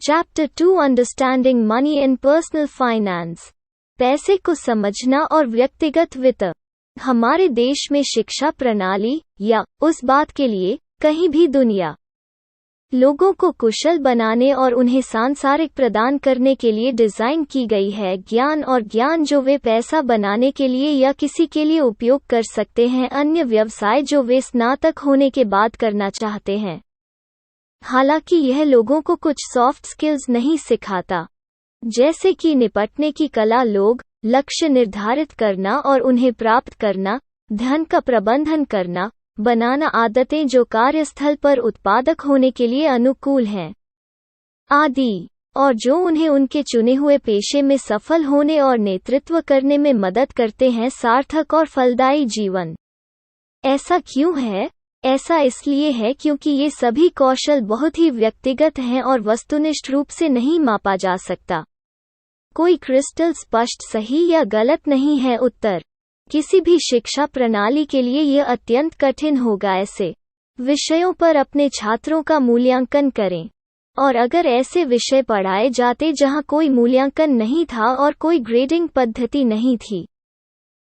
Chapter 2 understanding money in personal finance. पैसे को समझना और व्यक्तिगत वित्त। हमारे देश में शिक्षा प्रणाली या उस बात के लिए कहीं भी दुनिया लोगों को कुशल बनाने और उन्हें सांसारिक प्रदान करने के लिए डिजाइन की गई है। ज्ञान और ज्ञान जो वे पैसा बनाने के लिए या किसी के लिए उपयोग कर सकते हैं, अन्य व्यवसाय जो वे स्नातक होने के बाद करना चाहते हैं। हालांकि यह लोगों को कुछ सॉफ्ट स्किल्स नहीं सिखाता, जैसे कि निपटने की कला, लोग लक्ष्य निर्धारित करना और उन्हें प्राप्त करना, धन का प्रबंधन करना, बनाना आदतें जो कार्यस्थल पर उत्पादक होने के लिए अनुकूल हैं, आदि, और जो उन्हें उनके चुने हुए पेशे में सफल होने और नेतृत्व करने में मदद करते हैं। सार्थक और फलदायी जीवन। ऐसा क्यों है? ऐसा इसलिए है क्योंकि ये सभी कौशल बहुत ही व्यक्तिगत हैं और वस्तुनिष्ठ रूप से नहीं मापा जा सकता। कोई क्रिस्टल स्पष्ट सही या गलत नहीं है। उत्तर किसी भी शिक्षा प्रणाली के लिए यह अत्यंत कठिन होगा। ऐसे विषयों पर अपने छात्रों का मूल्यांकन करें, और अगर ऐसे विषय पढ़ाए जाते जहां कोई मूल्यांकन नहीं था और कोई ग्रेडिंग पद्धति नहीं थी,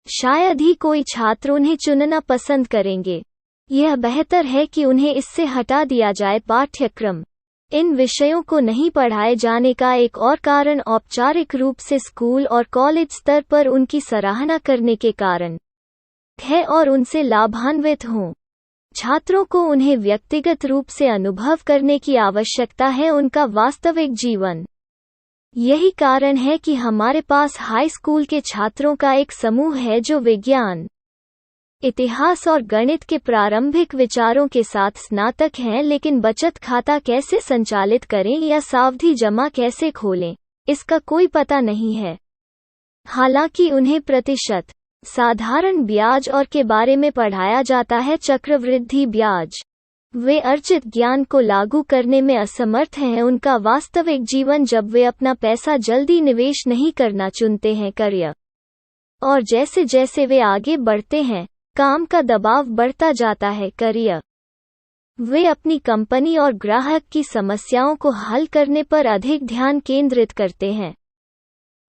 शायद ही कोई छात्र उन्हें चुनना पसंद करेंगे। यह बेहतर है कि उन्हें इससे हटा दिया जाए। पाठ्यक्रम। इन विषयों को नहीं पढ़ाए जाने का एक और कारण औपचारिक रूप से स्कूल और कॉलेज स्तर पर उनकी सराहना करने के कारण है और उनसे लाभान्वित हों। छात्रों को उन्हें व्यक्तिगत रूप से अनुभव करने की आवश्यकता है, उनका वास्तविक जीवन। यही कारण है कि हमारे पास हाई स्कूल के छात्रों का एक समूह है जो विज्ञान, इतिहास और गणित के प्रारंभिक विचारों के साथ स्नातक हैं, लेकिन बचत खाता कैसे संचालित करें या सावधि जमा कैसे खोलें, इसका कोई पता नहीं है। हालांकि उन्हें प्रतिशत, साधारण ब्याज और के बारे में पढ़ाया जाता है, चक्रवृद्धि ब्याज। वे अर्जित ज्ञान को लागू करने में असमर्थ हैं। उनका वास्तविक जीवन जब वे अपना पैसा जल्दी निवेश नहीं करना चुनते हैं। करियर। और जैसे जैसे वे आगे बढ़ते हैं, काम का दबाव बढ़ता जाता है। करियर। वे अपनी कंपनी और ग्राहक की समस्याओं को हल करने पर अधिक ध्यान केंद्रित करते हैं,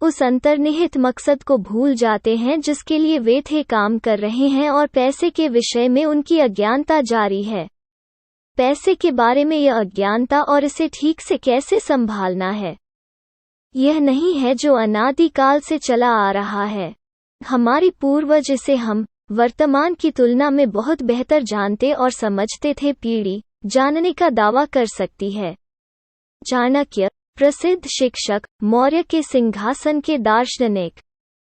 उस अंतर्निहित मकसद को भूल जाते हैं जिसके लिए वे थे काम कर रहे हैं, और पैसे के विषय में उनकी अज्ञानता जारी है। पैसे के बारे में यह अज्ञानता और इसे ठीक से कैसे संभालना है, यह नहीं है जो अनादिकाल से चला आ रहा है। हमारी पूर्वज इसे हम वर्तमान की तुलना में बहुत बेहतर जानते और समझते थे। पीढ़ी जानने का दावा कर सकती है। चाणक्य, प्रसिद्ध शिक्षक, मौर्य के सिंहासन के दार्शनिक,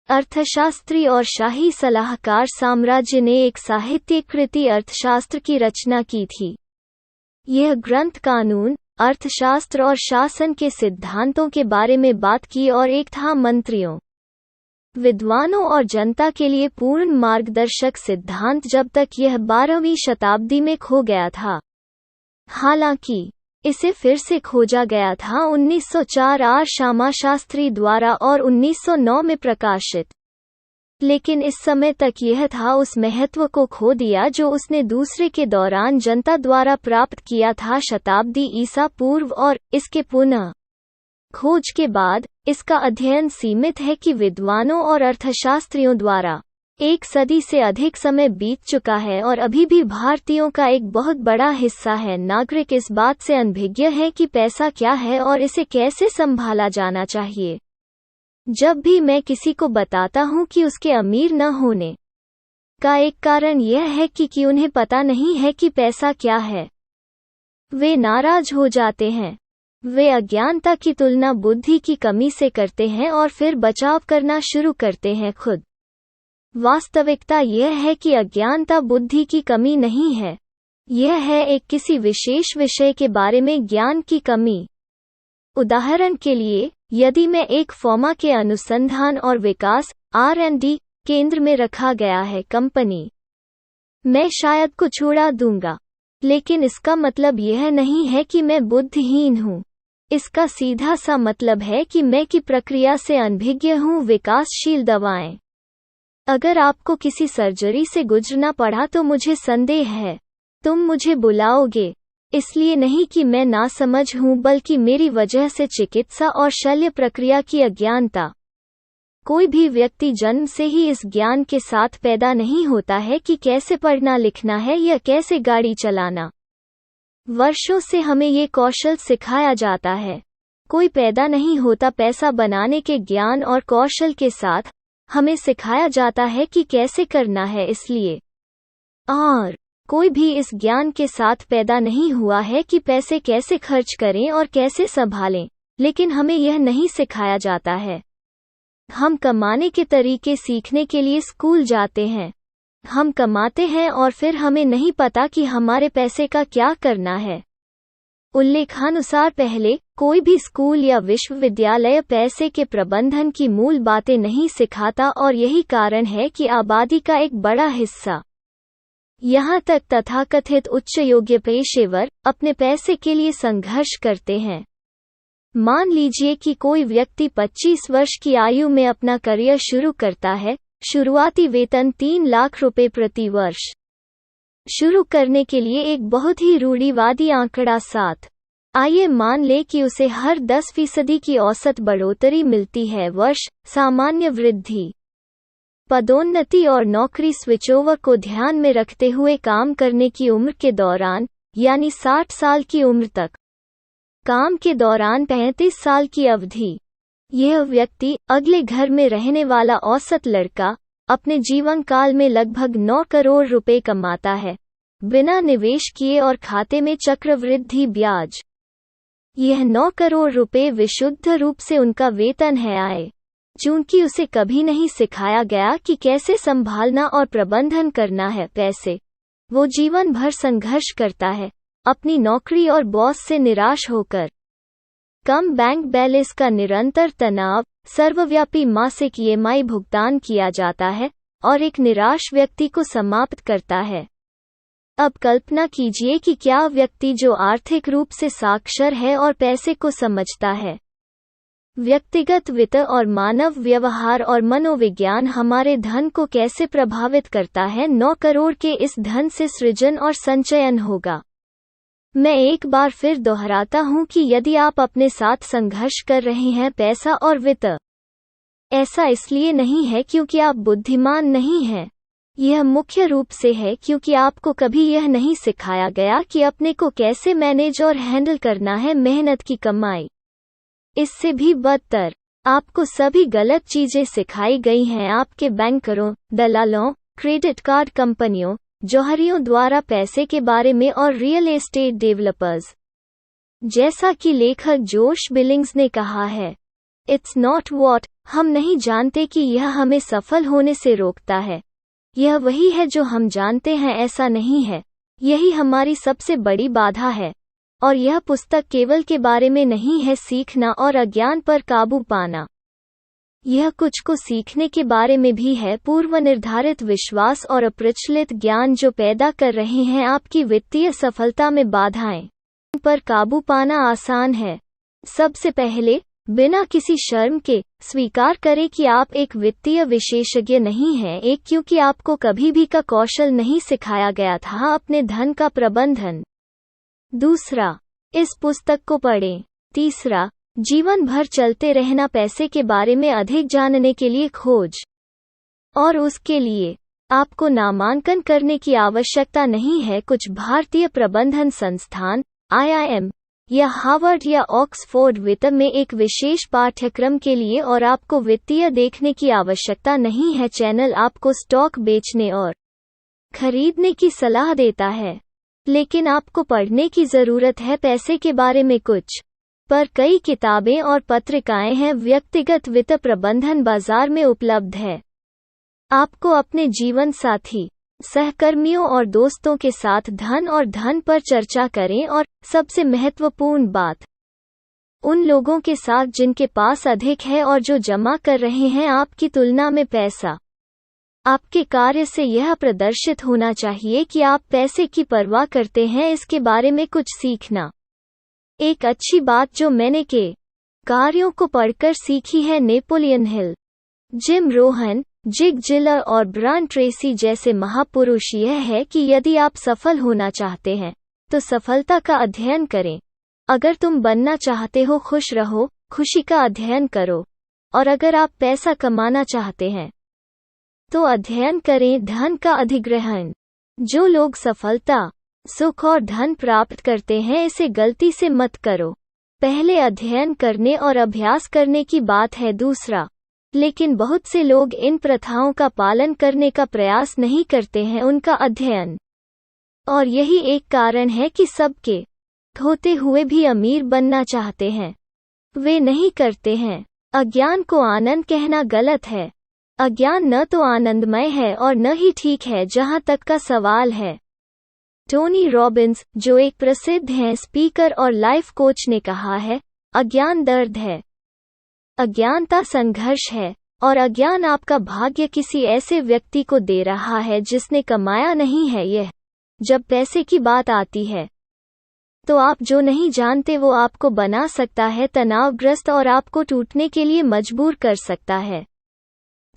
अर्थशास्त्री और शाही सलाहकार, साम्राज्य ने एक साहित्यिक कृति अर्थशास्त्र की रचना की थी। यह ग्रंथ कानून, अर्थशास्त्र और शासन के सिद्धांतों के बारे में बात की और एक था मंत्रियों, विद्वानों और जनता के लिए पूर्ण मार्गदर्शक सिद्धांत, जब तक यह 12वीं शताब्दी में खो गया था। हालांकि इसे फिर से खोजा गया था 1904 आर श्यामा शास्त्री द्वारा और 1909 में प्रकाशित, लेकिन इस समय तक यह था उस महत्व को खो दिया जो उसने दूसरे के दौरान जनता द्वारा प्राप्त किया था। शताब्दी ईसा पूर्व और इसके पुनः खोज के बाद इसका अध्ययन सीमित है कि विद्वानों और अर्थशास्त्रियों द्वारा एक सदी से अधिक समय बीत चुका है और अभी भी भारतीयों का एक बहुत बड़ा हिस्सा है नागरिक इस बात से अनभिज्ञ है कि पैसा क्या है और इसे कैसे संभाला जाना चाहिए। जब भी मैं किसी को बताता हूं कि उसके अमीर न होने का एक कारण यह है कि उन्हें पता नहीं है कि पैसा क्या है, वे नाराज हो जाते हैं। वे अज्ञानता की तुलना बुद्धि की कमी से करते हैं और फिर बचाव करना शुरू करते हैं खुद। वास्तविकता यह है कि अज्ञानता बुद्धि की कमी नहीं है, यह है एक किसी विशेष विषय के बारे में ज्ञान की कमी। उदाहरण के लिए, यदि मैं एक फर्मा के अनुसंधान और विकास R&D केंद्र में रखा गया है कंपनी, मैं शायद कुछ उड़ा दूंगा, लेकिन इसका मतलब यह नहीं है कि मैं बुद्धिहीन हूँ। इसका सीधा सा मतलब है कि मैं की प्रक्रिया से अनभिज्ञ हूँ। विकासशील दवाएं। अगर आपको किसी सर्जरी से गुजरना पड़ा तो मुझे संदेह है तुम मुझे बुलाओगे। इसलिए नहीं कि मैं नासमझ हूँ, बल्कि मेरी वजह से चिकित्सा और शल्य प्रक्रिया की अज्ञानता। कोई भी व्यक्ति जन्म से ही इस ज्ञान के साथ पैदा नहीं होता है कि कैसे पढ़ना लिखना है या कैसे गाड़ी चलाना। वर्षों से हमें ये कौशल सिखाया जाता है। कोई पैदा नहीं होता पैसा बनाने के ज्ञान और कौशल के साथ, हमें सिखाया जाता है कि कैसे करना है। इसलिए और कोई भी इस ज्ञान के साथ पैदा नहीं हुआ है कि पैसे कैसे खर्च करें और कैसे संभालें, लेकिन हमें यह नहीं सिखाया जाता है। हम कमाने के तरीके सीखने के लिए स्कूल जाते हैं। हम कमाते हैं और फिर हमें नहीं पता कि हमारे पैसे का क्या करना है। उल्लेखानुसार पहले कोई भी स्कूल या विश्वविद्यालय पैसे के प्रबंधन की मूल बातें नहीं सिखाता, और यही कारण है कि आबादी का एक बड़ा हिस्सा, यहाँ तक तथाकथित उच्च योग्य पेशेवर, अपने पैसे के लिए संघर्ष करते हैं। मान लीजिए कि कोई व्यक्ति 25 वर्ष की आयु में अपना करियर शुरू करता है। शुरुआती वेतन 3 लाख रुपए प्रति वर्ष। शुरू करने के लिए एक बहुत ही रूढ़िवादी आंकड़ा 7। आइए मान ले कि उसे हर 10% की औसत बढ़ोतरी मिलती है। वर्ष, सामान्य वृद्धि, पदोन्नति और नौकरी स्विचओवर को ध्यान में रखते हुए काम करने की उम्र के दौरान, यानी 60 साल की उम्र तक। काम के दौरान 35 साल की अवधि। यह व्यक्ति, अगले घर में रहने वाला औसत लड़का, अपने जीवन काल में लगभग 9 करोड़ रुपए कमाता है, बिना निवेश किए और खाते में चक्रवृद्धि ब्याज। यह 9 करोड़ रुपए विशुद्ध रूप से उनका वेतन है। आय, चूंकि उसे कभी नहीं सिखाया गया कि कैसे संभालना और प्रबंधन करना है पैसे, वो जीवन भर संघर्ष करता है, अपनी नौकरी और बॉस से निराश होकर। कम बैंक बैलेंस का निरंतर तनाव, सर्वव्यापी मासिक EMI भुगतान किया जाता है और एक निराश व्यक्ति को समाप्त करता है। अब कल्पना कीजिए कि क्या व्यक्ति जो आर्थिक रूप से साक्षर है और पैसे को समझता है। व्यक्तिगत वित्त और मानव व्यवहार और मनोविज्ञान हमारे धन को कैसे प्रभावित करता है। 9 करोड़ के इस धन से सृजन और संचयन होगा। मैं एक बार फिर दोहराता हूं कि यदि आप अपने साथ संघर्ष कर रहे हैं पैसा और वित्त, ऐसा इसलिए नहीं है क्योंकि आप बुद्धिमान नहीं हैं। यह मुख्य रूप से है क्योंकि आपको कभी यह नहीं सिखाया गया कि अपने को कैसे मैनेज और हैंडल करना है। मेहनत की कमाई। इससे भी बदतर, आपको सभी गलत चीजें सिखाई गई हैं आपके बैंकरों, दलालों, क्रेडिट कार्ड कंपनियों, जौहरियों द्वारा पैसे के बारे में और रियल एस्टेट डेवलपर्स। जैसा कि लेखक जोश बिलिंग्स ने कहा है, इट्स नॉट व्हाट, हम नहीं जानते कि यह हमें सफल होने से रोकता है। यह वही है जो हम जानते हैं ऐसा नहीं है। यही हमारी सबसे बड़ी बाधा है। और यह पुस्तक केवल के बारे में नहीं है सीखना और अज्ञान पर काबू पाना। यह कुछ को सीखने के बारे में भी है, पूर्व निर्धारित विश्वास और अप्रचलित ज्ञान जो पैदा कर रहे हैं आपकी वित्तीय सफलता में बाधाएं। इन पर काबू पाना आसान है। सबसे पहले, बिना किसी शर्म के, स्वीकार करें कि आप एक वित्तीय विशेषज्ञ नहीं हैं। एक, क्योंकि आपको कभी भी का कौशल नहीं सिखाया गया था अपने धन का प्रबंधन। दूसरा, इस पुस्तक को पढ़ें। तीसरा, जीवन भर चलते रहना पैसे के बारे में अधिक जानने के लिए खोज। और उसके लिए आपको नामांकन करने की आवश्यकता नहीं है कुछ भारतीय प्रबंधन संस्थान, IIM या हार्वर्ड या ऑक्सफोर्ड वित्त में एक विशेष पाठ्यक्रम के लिए, और आपको वित्तीय देखने की आवश्यकता नहीं है। चैनल आपको स्टॉक बेचने और खरीदने की सलाह देता है, लेकिन आपको पढ़ने की जरूरत है पैसे के बारे में कुछ। पर कई किताबें और पत्रिकाएं हैं। व्यक्तिगत वित्त प्रबंधन बाजार में उपलब्ध है। आपको अपने जीवन साथी, सहकर्मियों और दोस्तों के साथ धन और धन पर चर्चा करें, और सबसे महत्वपूर्ण बात, उन लोगों के साथ जिनके पास अधिक है और जो जमा कर रहे हैं आपकी तुलना में पैसा। आपके कार्य से यह प्रदर्शित होना चाहिए कि आप पैसे की परवाह करते हैं। इसके बारे में कुछ सीखना। एक अच्छी बात जो मैंने के कार्यों को पढ़कर सीखी है, Napoleon Hill, Jim Rohn, Zig Ziglar और ब्रायन ट्रेसी जैसे महापुरुष, यह है कि यदि आप सफल होना चाहते हैं तो सफलता का अध्ययन करें। अगर तुम बनना चाहते हो खुश रहो, खुशी का अध्ययन करो। और अगर आप पैसा कमाना चाहते हैं तो अध्ययन करें धन का अधिग्रहण। जो लोग सफलता, सुख और धन प्राप्त करते हैं इसे गलती से मत करो। पहले अध्ययन करने और अभ्यास करने की बात है दूसरा। लेकिन बहुत से लोग इन प्रथाओं का पालन करने का प्रयास नहीं करते हैं, उनका अध्ययन। और यही एक कारण है कि सबके होते हुए भी अमीर बनना चाहते हैं, वे नहीं करते हैं। अज्ञान को आनंद कहना गलत है। अज्ञान न तो आनंदमय है और न ही ठीक है जहां तक का सवाल है। टोनी रॉबिन्स, जो एक प्रसिद्ध हैं स्पीकर और लाइफ कोच, ने कहा है, अज्ञान दर्द है, अज्ञानता संघर्ष है, और अज्ञान आपका भाग्य किसी ऐसे व्यक्ति को दे रहा है जिसने कमाया नहीं है। यह जब पैसे की बात आती है तो आप जो नहीं जानते वो आपको बना सकता है तनावग्रस्त और आपको टूटने के लिए मजबूर कर सकता है।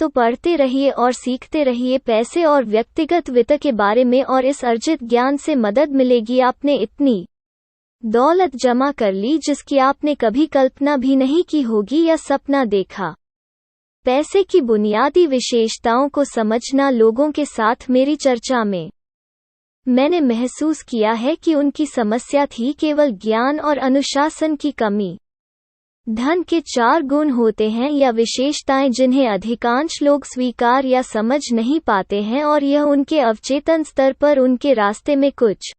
तो पढ़ते रहिए और सीखते रहिए पैसे और व्यक्तिगत वित्त के बारे में, और इस अर्जित ज्ञान से मदद मिलेगी। आपने इतनी दौलत जमा कर ली जिसकी आपने कभी कल्पना भी नहीं की होगी या सपना देखा। पैसे की बुनियादी विशेषताओं को समझना। लोगों के साथ मेरी चर्चा में मैंने महसूस किया है कि उनकी समस्या थी केवल ज्ञान और अनुशासन की कमी। धन के 4 गुण होते हैं या विशेषताएं जिन्हें अधिकांश लोग स्वीकार या समझ नहीं पाते हैं, और यह उनके अवचेतन स्तर पर उनके रास्ते में कुछ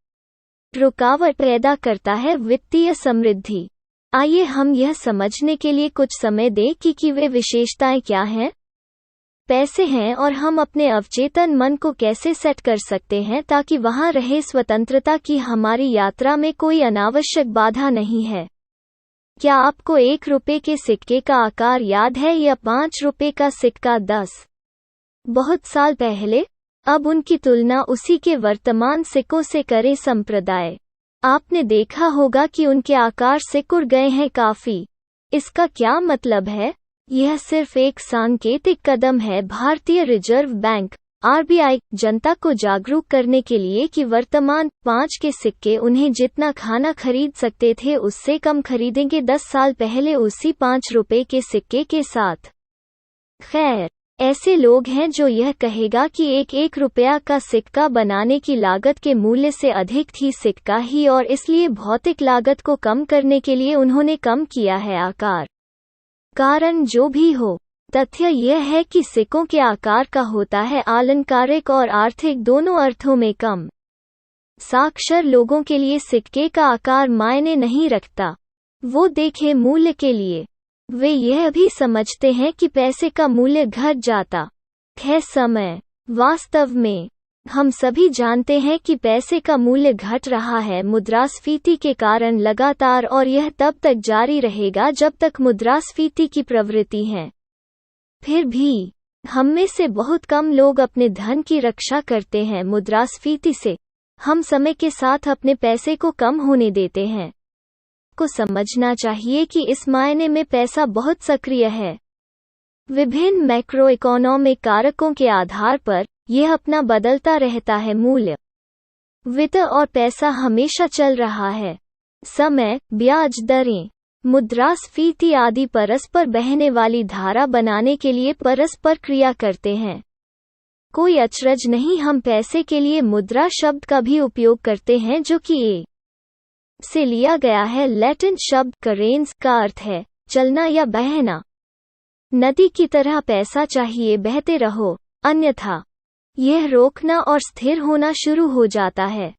रुकावट पैदा करता है। वित्तीय समृद्धि। आइए हम यह समझने के लिए कुछ समय दें कि वे विशेषताएं क्या हैं। पैसे हैं और हम अपने अवचेतन मन को कैसे सेट कर सकते हैं ताकि वहां रहे स्वतंत्रता की हमारी यात्रा में कोई अनावश्यक बाधा नहीं है। क्या आपको 1 रुपए के सिक्के का आकार याद है या 5 रुपए का सिक्का 10 बहुत साल पहले? अब उनकी तुलना उसी के वर्तमान सिक्कों से करें। संप्रदाय, आपने देखा होगा कि उनके आकार सिकुड़ गए हैं काफी। इसका क्या मतलब है? यह सिर्फ एक सांकेतिक कदम है भारतीय रिजर्व बैंक (आरबीआई) जनता को जागरूक करने के लिए कि वर्तमान 5 के सिक्के उन्हें जितना खाना खरीद सकते थे उससे कम खरीदेंगे 10 साल पहले उसी 5 रुपए के सिक्के के साथ। खैर, ऐसे लोग हैं जो यह कहेगा कि एक रुपया का सिक्का बनाने की लागत के मूल्य से अधिक थी सिक्का ही, और इसलिए भौतिक लागत को कम करने के लिए उन्होंने कम किया है आकार। कारण जो भी हो, तथ्य यह है कि सिक्कों के आकार का होता है अलंकारिक और आर्थिक दोनों अर्थों में कम। साक्षर लोगों के लिए सिक्के का आकार मायने नहीं रखता। वो देखे मूल्य के लिए वे यह भी समझते हैं कि पैसे का मूल्य घट जाता है समय। वास्तव में हम सभी जानते हैं कि पैसे का मूल्य घट रहा है मुद्रास्फीति के कारण लगातार, और यह तब तक जारी रहेगा जब तक मुद्रास्फीति की प्रवृत्ति है। फिर भी हम में से बहुत कम लोग अपने धन की रक्षा करते हैं मुद्रास्फीति से। हम समय के साथ अपने पैसे को कम होने देते हैं। को समझना चाहिए कि इस मायने में पैसा बहुत सक्रिय है। विभिन्न मैक्रो इकोनॉमिक कारकों के आधार पर यह अपना बदलता रहता है। मूल्य, वित्त और पैसा हमेशा चल रहा है। समय, ब्याज दरें, मुद्रास्फीति आदि परस्पर बहने वाली धारा बनाने के लिए परस्पर क्रिया करते हैं। कोई अचरज नहीं, हम पैसे के लिए मुद्रा शब्द का भी उपयोग करते हैं जो कि ए से लिया गया है। लैटिन शब्द करेंस का अर्थ है चलना या बहना। नदी की तरह पैसा चाहिए बहते रहो, अन्यथा यह रोकना और स्थिर होना शुरू हो जाता है।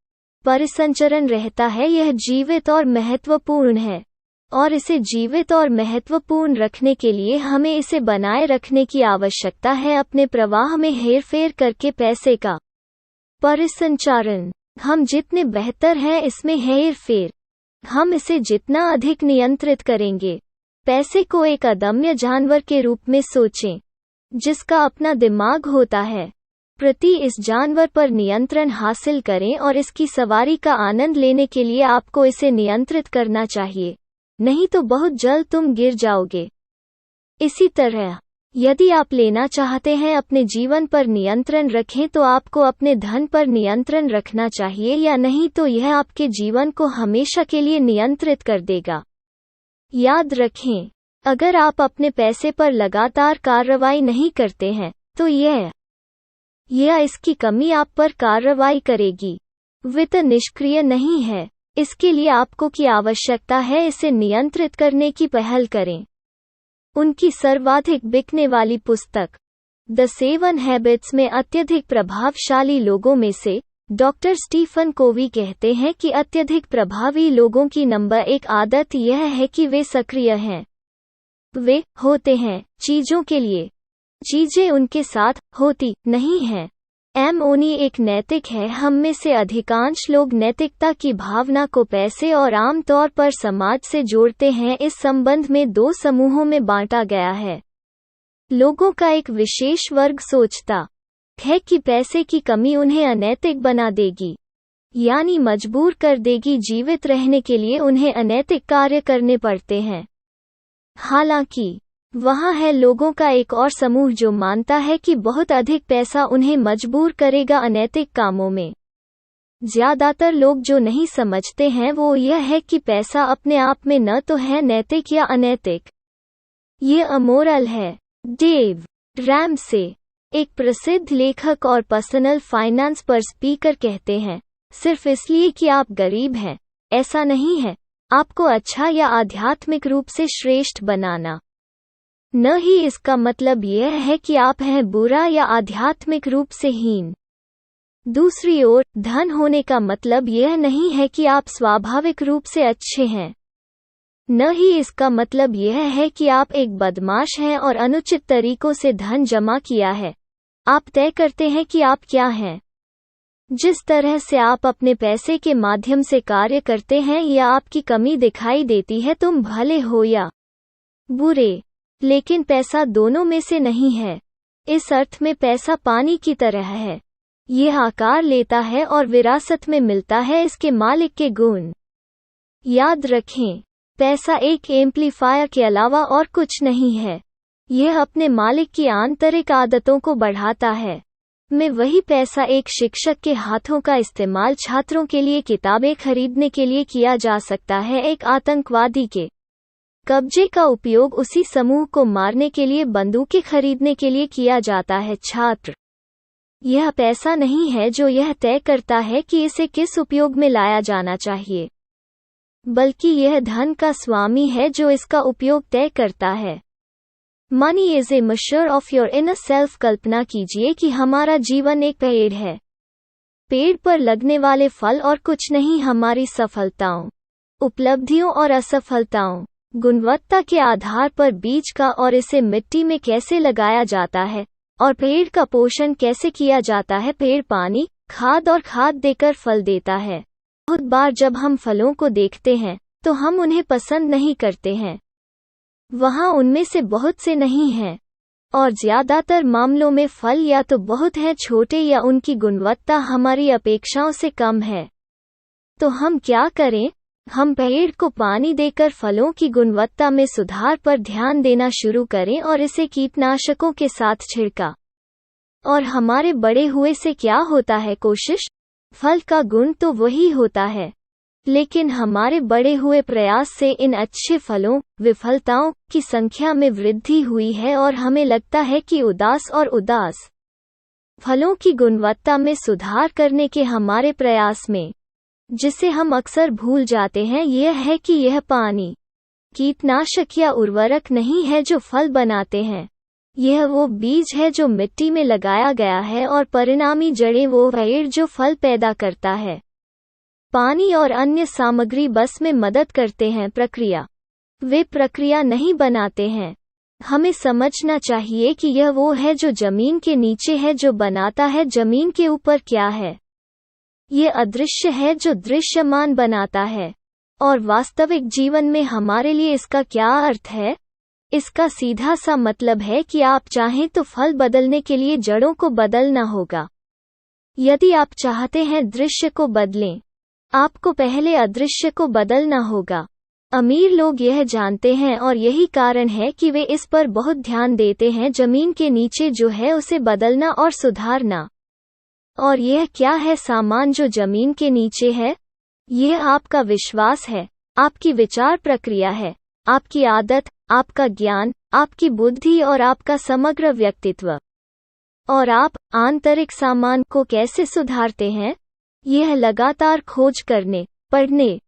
परिसंचरण रहता है, यह जीवित और महत्वपूर्ण है, और इसे जीवित और महत्वपूर्ण रखने के लिए हमें इसे बनाए रखने की आवश्यकता है अपने प्रवाह में हेरफेर करके। पैसे का परिसंचरण, हम जितने बेहतर हैं इसमें हेरफेर, हम इसे जितना अधिक नियंत्रित करेंगे। पैसे को एक अदम्य जानवर के रूप में सोचें जिसका अपना दिमाग होता है। प्रति इस जानवर पर नियंत्रण हासिल करें और इसकी सवारी का आनंद लेने के लिए आपको इसे नियंत्रित करना चाहिए, नहीं तो बहुत जल्द तुम गिर जाओगे। इसी तरह यदि आप लेना चाहते हैं अपने जीवन पर नियंत्रण रखें तो आपको अपने धन पर नियंत्रण रखना चाहिए, या नहीं तो यह आपके जीवन को हमेशा के लिए नियंत्रित कर देगा। याद रखें, अगर आप अपने पैसे पर लगातार कार्रवाई नहीं करते हैं तो यह या इसकी कमी आप पर कार्रवाई करेगी। वित्त निष्क्रिय नहीं है, इसके लिए आपको की आवश्यकता है इसे नियंत्रित करने की पहल करें। उनकी सर्वाधिक बिकने वाली पुस्तक द 7 हैबिट्स में अत्यधिक प्रभावशाली लोगों में से डॉक्टर स्टीफन कोवी कहते हैं कि अत्यधिक प्रभावी लोगों की नंबर 1 आदत यह है कि वे सक्रिय हैं। वे होते हैं चीजों के लिए, चीजें उनके साथ होती नहीं हैं। ओनी एक नैतिक है। हम में से अधिकांश लोग नैतिकता की भावना को पैसे और आम तौर पर समाज से जोड़ते हैं। इस संबंध में 2 समूहों में बांटा गया है। लोगों का एक विशेष वर्ग सोचता है कि पैसे की कमी उन्हें अनैतिक बना देगी, यानी मजबूर कर देगी। जीवित रहने के लिए उन्हें अनैतिक कार्य करने पड़ते हैं। हालांकि वहाँ है लोगों का एक और समूह जो मानता है कि बहुत अधिक पैसा उन्हें मजबूर करेगा अनैतिक कामों में। ज्यादातर लोग जो नहीं समझते हैं वो यह है कि पैसा अपने आप में न तो है नैतिक या अनैतिक, ये अमोरल है। डेव रैमसे, एक प्रसिद्ध लेखक और पर्सनल फाइनेंस पर स्पीकर, कहते हैं, सिर्फ इसलिए कि आप गरीब हैं ऐसा नहीं है आपको अच्छा या आध्यात्मिक रूप से श्रेष्ठ बनाना। न ही इसका मतलब यह है कि आप हैं बुरा या आध्यात्मिक रूप से हीन। दूसरी ओर, धन होने का मतलब यह नहीं है कि आप स्वाभाविक रूप से अच्छे हैं। न ही इसका मतलब यह है कि आप एक बदमाश हैं और अनुचित तरीकों से धन जमा किया है। आप तय करते हैं कि आप क्या हैं। जिस तरह से आप अपने पैसे के माध्यम से कार्य करते हैं या आपकी कमी दिखाई देती है, तुम भले हो या बुरे, लेकिन पैसा दोनों में से नहीं है। इस अर्थ में पैसा पानी की तरह है, यह आकार लेता है और विरासत में मिलता है इसके मालिक के गुण। याद रखें, पैसा एक एम्पलीफायर के अलावा और कुछ नहीं है। यह अपने मालिक की आंतरिक आदतों को बढ़ाता है। में वही पैसा एक शिक्षक के हाथों का इस्तेमाल छात्रों के लिए किताबें खरीदने के लिए किया जा सकता है। एक आतंकवादी के कब्जे का उपयोग उसी समूह को मारने के लिए बंदूकें खरीदने के लिए किया जाता है। छात्र, यह पैसा नहीं है जो यह तय करता है कि इसे किस उपयोग में लाया जाना चाहिए, बल्कि यह धन का स्वामी है जो इसका उपयोग तय करता है। Money is a measure of your inner self. कल्पना कीजिए कि हमारा जीवन एक पेड़ है। पेड़ पर लगने वाले फल और कुछ नहीं, हमारी सफलताओं, उपलब्धियों और असफलताओं, गुणवत्ता के आधार पर बीज का और इसे मिट्टी में कैसे लगाया जाता है और पेड़ का पोषण कैसे किया जाता है। पेड़ पानी, खाद और खाद देकर फल देता है। बहुत बार जब हम फलों को देखते हैं तो हम उन्हें पसंद नहीं करते हैं। वहाँ उनमें से बहुत से नहीं हैं, और ज्यादातर मामलों में फल या तो बहुत हैं छोटे या उनकी गुणवत्ता हमारी अपेक्षाओं से कम है। तो हम क्या करें? हम पेड़ को पानी देकर फलों की गुणवत्ता में सुधार पर ध्यान देना शुरू करें और इसे कीटनाशकों के साथ छिड़का। और हमारे बड़े हुए से क्या होता है? कोशिश, फल का गुण तो वही होता है, लेकिन हमारे बड़े हुए प्रयास से इन अच्छे फलों, विफलताओं की संख्या में वृद्धि हुई है और हमें लगता है कि उदास फलों की गुणवत्ता में सुधार करने के हमारे प्रयास में, जिसे हम अक्सर भूल जाते हैं, यह है कि यह पानी, कीटनाशक या उर्वरक नहीं है जो फल बनाते हैं। यह वो बीज है जो मिट्टी में लगाया गया है और परिणामी जड़ें वो पेड़ जो फल पैदा करता है। पानी और अन्य सामग्री बस में मदद करते हैं, प्रक्रिया, वे प्रक्रिया नहीं बनाते हैं। हमें समझना चाहिए कि यह वो है जो जमीन के नीचे है जो बनाता है जमीन के ऊपर क्या है। ये अदृश्य है जो दृश्यमान बनाता है। और वास्तविक जीवन में हमारे लिए इसका क्या अर्थ है? इसका सीधा सा मतलब है कि आप चाहें तो फल बदलने के लिए जड़ों को बदलना होगा। यदि आप चाहते हैं दृश्य को बदलें, आपको पहले अदृश्य को बदलना होगा। अमीर लोग यह जानते हैं और यही कारण है कि वे इस पर बहुत ध्यान देते हैं जमीन के नीचे जो है उसे बदलना और सुधारना। और यह क्या है सामान जो जमीन के नीचे है? यह आपका विश्वास है, आपकी विचार प्रक्रिया है, आपकी आदत, आपका ज्ञान, आपकी बुद्धि और आपका समग्र व्यक्तित्व। और आप आंतरिक सामान को कैसे सुधारते हैं? यह लगातार खोज करने, पढ़ने,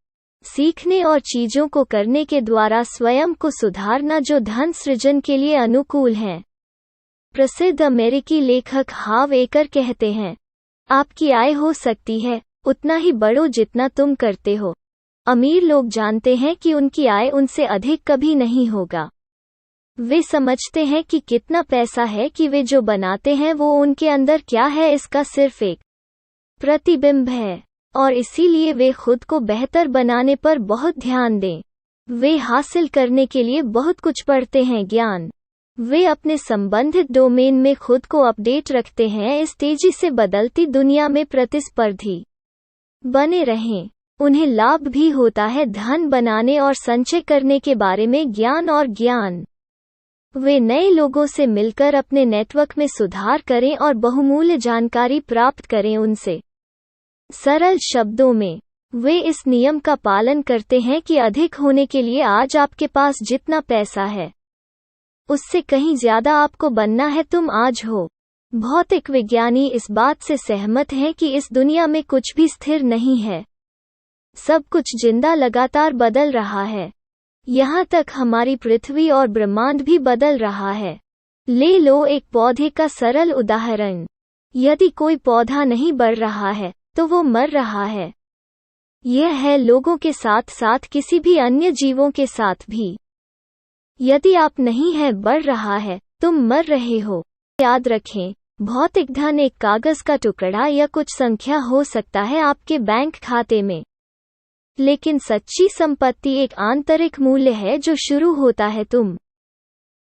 सीखने और चीजों को करने के द्वारा स्वयं को सुधारना जो धन सृजन के लिए अनुकूल हैं। प्रसिद्ध अमेरिकी लेखक हाव एकर कहते हैं, आपकी आय हो सकती है उतना ही बढ़ो जितना तुम करते हो। अमीर लोग जानते हैं कि उनकी आय उनसे अधिक कभी नहीं होगा। वे समझते हैं कि कितना पैसा है कि वे जो बनाते हैं वो उनके अंदर क्या है इसका सिर्फ एक प्रतिबिंब है, और इसीलिए वे खुद को बेहतर बनाने पर बहुत ध्यान दें। वे हासिल करने के लिए बहुत कुछ पढ़ते हैं ज्ञान। वे अपने संबंधित डोमेन में खुद को अपडेट रखते हैं इस तेजी से बदलती दुनिया में प्रतिस्पर्धी बने रहें। उन्हें लाभ भी होता है धन बनाने और संचय करने के बारे में ज्ञान और ज्ञान। वे नए लोगों से मिलकर अपने नेटवर्क में सुधार करें और बहुमूल्य जानकारी प्राप्त करें उनसे। सरल शब्दों में, वे इस नियम का पालन करते हैं कि अधिक होने के लिए आज आपके पास जितना पैसा है उससे कहीं ज्यादा आपको बनना है तुम आज हो। भौतिक विज्ञानी इस बात से सहमत हैं कि इस दुनिया में कुछ भी स्थिर नहीं है। सब कुछ जिंदा लगातार बदल रहा है। यहाँ तक हमारी पृथ्वी और ब्रह्मांड भी बदल रहा है। ले लो एक पौधे का सरल उदाहरण। यदि कोई पौधा नहीं बढ़ रहा है तो वो मर रहा है। यह है लोगों के साथ साथ किसी भी अन्य जीवों के साथ भी। यदि आप नहीं है बढ़ रहा है तुम मर रहे हो। याद रखें, भौतिक धन एक कागज का टुकड़ा या कुछ संख्या हो सकता है आपके बैंक खाते में, लेकिन सच्ची संपत्ति एक आंतरिक मूल्य है जो शुरू होता है तुम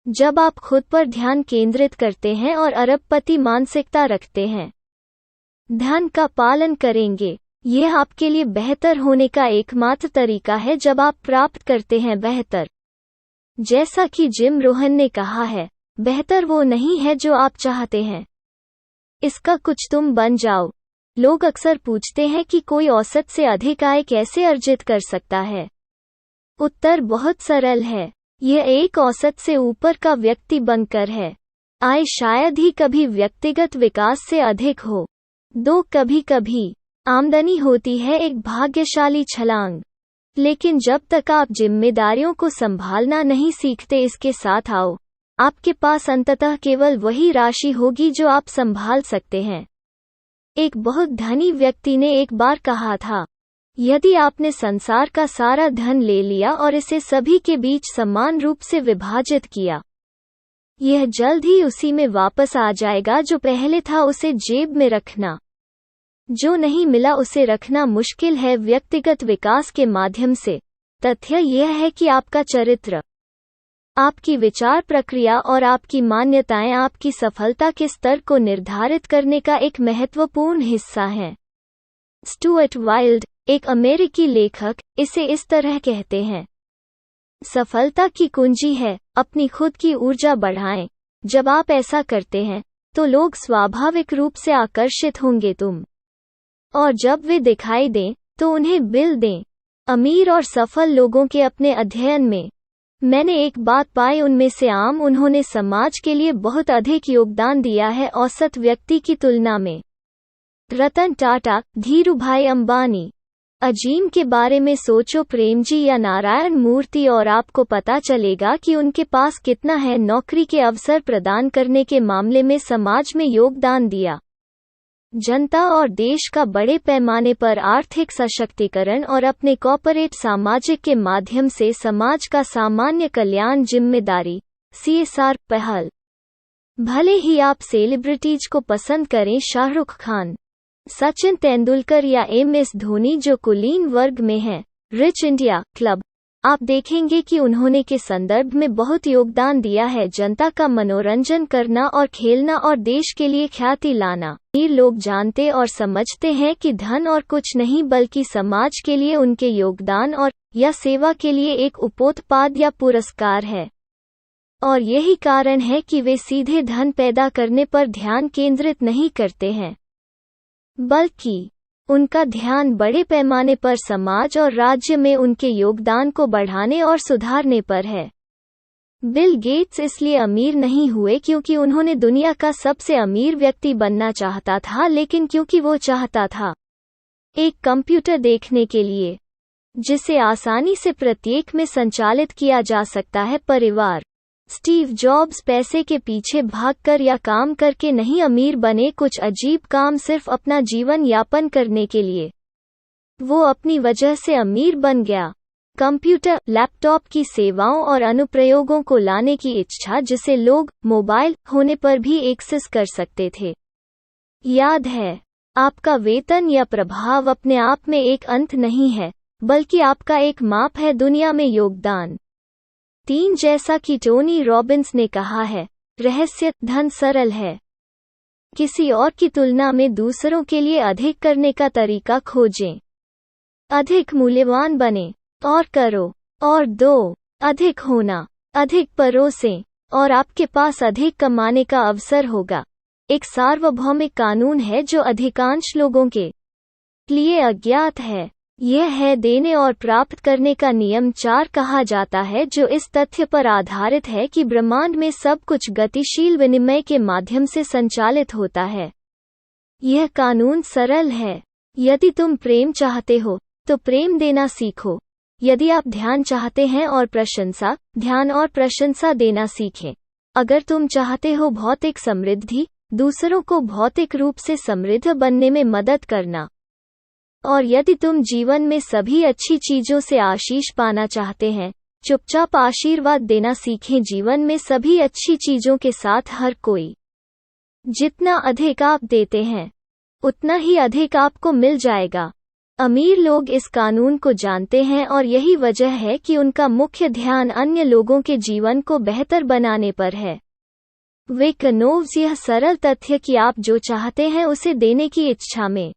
जब आप खुद पर ध्यान केंद्रित करते हैं और अरबपति मानसिकता रखते हैं। धन का पालन करेंगे। यह आपके लिए बेहतर होने का एकमात्र तरीका है जब आप प्राप्त करते हैं बेहतर। जैसा कि जिम रोहन ने कहा है, बेहतर वो नहीं है जो आप चाहते हैं, इसका कुछ तुम बन जाओ। लोग अक्सर पूछते हैं कि कोई औसत से अधिक आय कैसे अर्जित कर सकता है। उत्तर बहुत सरल है, यह एक औसत से ऊपर का व्यक्ति बनकर है। आय शायद ही कभी व्यक्तिगत विकास से अधिक हो। कभी कभी आमदनी होती है एक भाग्यशाली छलांग, लेकिन जब तक आप जिम्मेदारियों को संभालना नहीं सीखते इसके साथ आओ, आपके पास अंततः केवल वही राशि होगी जो आप संभाल सकते हैं। एक बहुत धनी व्यक्ति ने एक बार कहा था, यदि आपने संसार का सारा धन ले लिया और इसे सभी के बीच समान रूप से विभाजित किया, यह जल्द ही उसी में वापस आ जाएगा जो पहले था। उसे जेब में रखना, जो नहीं मिला उसे रखना मुश्किल है। व्यक्तिगत विकास के माध्यम से तथ्य यह है कि आपका चरित्र, आपकी विचार प्रक्रिया और आपकी मान्यताएं आपकी सफलता के स्तर को निर्धारित करने का एक महत्वपूर्ण हिस्सा हैं। स्टुअर्ट वाइल्ड, एक अमेरिकी लेखक, इसे इस तरह कहते हैं, सफलता की कुंजी है अपनी खुद की ऊर्जा बढ़ाएं। जब आप ऐसा करते हैं तो लोग स्वाभाविक रूप से आकर्षित होंगे तुम, और जब वे दिखाई दें तो उन्हें बिल दें। अमीर और सफल लोगों के अपने अध्ययन में मैंने एक बात पाई, उनमें से आम उन्होंने समाज के लिए बहुत अधिक योगदान दिया है औसत व्यक्ति की तुलना में। रतन टाटा, धीरूभाई अंबानी, अजीम के बारे में सोचो, प्रेमजी या नारायण मूर्ति, और आपको पता चलेगा कि उनके पास कितना है नौकरी के अवसर प्रदान करने के मामले में समाज में योगदान दिया। जनता और देश का बड़े पैमाने पर आर्थिक सशक्तिकरण और अपने कॉर्पोरेट सामाजिक के माध्यम से समाज का सामान्य कल्याण जिम्मेदारी CSR पहल। भले ही आप सेलिब्रिटीज को पसंद करें, शाहरुख खान, सचिन तेंदुलकर या MS धोनी जो कुलीन वर्ग में हैं, रिच इंडिया क्लब आप देखेंगे कि उन्होंने के संदर्भ में बहुत योगदान दिया है, जनता का मनोरंजन करना और खेलना और देश के लिए ख्याति लाना। अमीर लोग जानते और समझते हैं कि धन और कुछ नहीं बल्कि समाज के लिए उनके योगदान और या सेवा के लिए एक उपोत्पाद या पुरस्कार है। और यही कारण है कि वे सीधे धन पैदा करने पर ध्यान केंद्रित नहीं करते हैं, बल्कि उनका ध्यान बड़े पैमाने पर समाज और राज्य में उनके योगदान को बढ़ाने और सुधारने पर है। बिल गेट्स इसलिए अमीर नहीं हुए क्योंकि उन्होंने दुनिया का सबसे अमीर व्यक्ति बनना चाहता था, लेकिन क्योंकि वो चाहता था एक कंप्यूटर देखने के लिए जिसे आसानी से प्रत्येक में संचालित किया जा सकता है। परिवार स्टीव जॉब्स पैसे के पीछे भागकर या काम करके नहीं अमीर बने, कुछ अजीब काम सिर्फ अपना जीवन यापन करने के लिए वो अपनी वजह से अमीर बन गया। कंप्यूटर, लैपटॉप की सेवाओं और अनुप्रयोगों को लाने की इच्छा जिसे लोग मोबाइल होने पर भी एक्सेस कर सकते थे। याद है, आपका वेतन या प्रभाव अपने आप में एक अंत नहीं है, बल्कि आपका एक माप है दुनिया में योगदान। 3 जैसा कि टोनी रॉबिन्स ने कहा है, रहस्य धन सरल है। किसी और की तुलना में दूसरों के लिए अधिक करने का तरीका खोजें। अधिक मूल्यवान बने और करो और दो। अधिक होना, अधिक परोसें और आपके पास अधिक कमाने का अवसर होगा। एक सार्वभौमिक कानून है जो अधिकांश लोगों के लिए अज्ञात है। यह है देने और प्राप्त करने का नियम 4 कहा जाता है, जो इस तथ्य पर आधारित है कि ब्रह्मांड में सब कुछ गतिशील विनिमय के माध्यम से संचालित होता है। यह कानून सरल है। यदि तुम प्रेम चाहते हो तो प्रेम देना सीखो। यदि आप ध्यान चाहते हैं और प्रशंसा, ध्यान और प्रशंसा देना सीखें। अगर तुम चाहते हो भौतिक समृद्धि, दूसरों को भौतिक रूप से समृद्ध बनने में मदद करना। और यदि तुम जीवन में सभी अच्छी चीजों से आशीष पाना चाहते हैं, चुपचाप आशीर्वाद देना सीखें। जीवन में सभी अच्छी चीजों के साथ हर कोई। जितना अधिक आप देते हैं, उतना ही अधिक आपको मिल जाएगा। अमीर लोग इस कानून को जानते हैं और यही वजह है कि उनका मुख्य ध्यान अन्य लोगों के जीवन को बेहतर बनाने पर है। वे कनोव्स यह सरल तथ्य कि आप जो चाहते हैं उसे देने की इच्छा में